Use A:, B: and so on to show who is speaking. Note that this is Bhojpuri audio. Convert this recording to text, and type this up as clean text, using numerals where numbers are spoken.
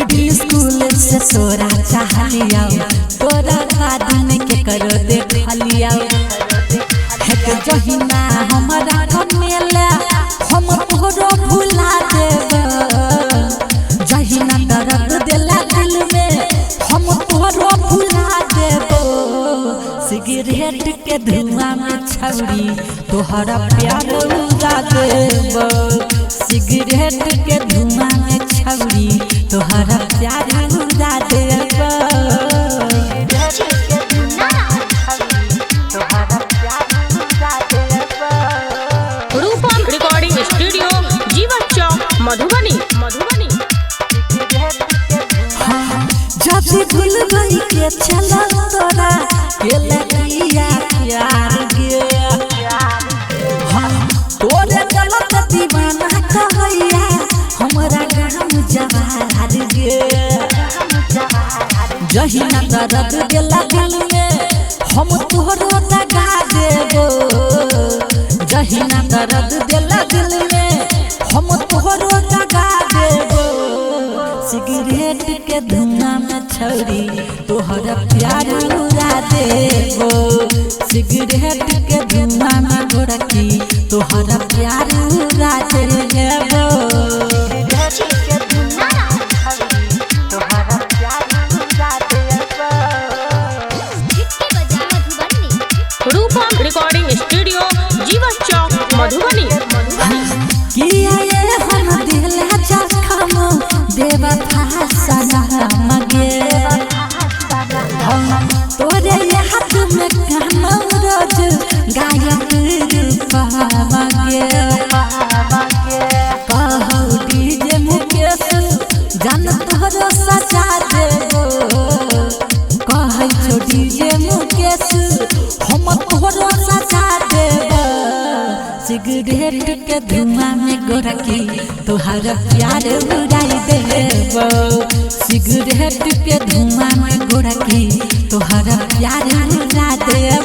A: बीडी स्कूल से तोरा चाह लिया तोरा दिन के करो देख लिया है के जहिना हमारा कमेला हम तोरो भुला देब जहिना दर्द दिला दिल में हम तोरो भुला देब सिगरेट के धुआं में छौरी तोहरा प्यार उड़ा देब सिगरेट के धुआं में छौरी तोहरा प्यार उड़ा देब
B: रूपम रिकॉर्डिंग स्टूडियो जीवन चौक मधुबनी।
A: जब से भूल गई के चला तोरा के लगिया प्यार गे तोरे गलत दीवाना कहैया हमरा गाम जवार गे जहिना दर्द दिला दिल में हम तोरो दगा देबो जहिना दर्द दिला दिल में हम तोरो दगा देबो सिगरेट के धुआं में छौरी तोहरा प्यार उड़ा देबो सिगरेट के धुआं में गोरकी तोहरा प्यार उड़ा देबो
B: रूपम रिकॉर्डिंग स्टूडियो जीवन चौक मधुबनी।
A: किया ये हम दिला जखम देवा फासा मगे तोरे हाथ में काम रोज गायक रूपा मगे कहौ डीजे मुकेश जान तोरो सजा देबो कहै छो डीजे मुकेश हम तोरो सजा देबो सिगरेट के धुआं में गोरकी तोहरा प्यार उड़ाई देबो सिगरेट के धुआं में गोरकी तोहरा प्यार उड़ा देबो।